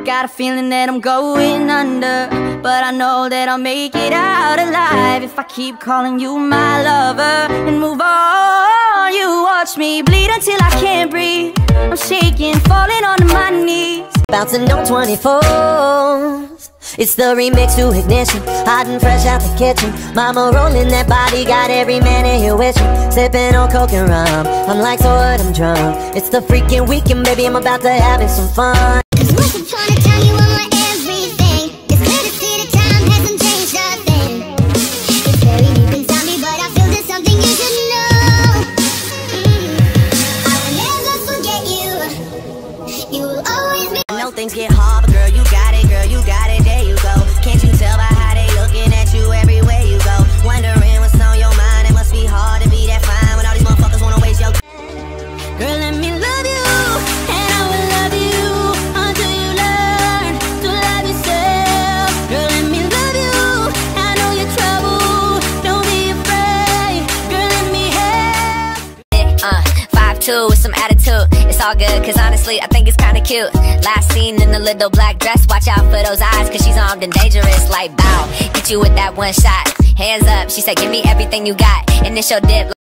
got a feeling that I'm going under, but I know that I'll make it out alive if I keep calling you my lover and move on. You watch me bleed until I can't breathe. I'm shaking, falling onto my knees, bouncing on 24s. It's the remix to Ignition, hot and fresh out the kitchen. Mama rolling that body, got every man in here wishing. Sipping on coke and rum, I'm like, so what, I'm drunk. It's the freaking weekend, baby, I'm about to have some fun. Cause once upon a time you were my everything. It's clear to see the time hasn't changed a thing. It's very deep inside me, but I feel there's something you should know. I will never forget you. You will always be. I know things get hard, but girl, you got it, there you go. Can't you tell by how they looking at you everywhere you go? Wondering what's on your mind, it must be hard to be that fine when all these motherfuckers wanna waste your time. girl, let me love you, and I will love you until you learn to love yourself. Girl, let me love you, I know you're trouble, don't be afraid. Girl, let me help. 5'2" with some attitude. It's all good, cause honestly, I think it's kinda cute. Last seen in a little black dress. Watch out for those eyes, cause she's armed and dangerous. Like bow, hit you with that one shot. Hands up, she said, give me everything you got. Initial dip.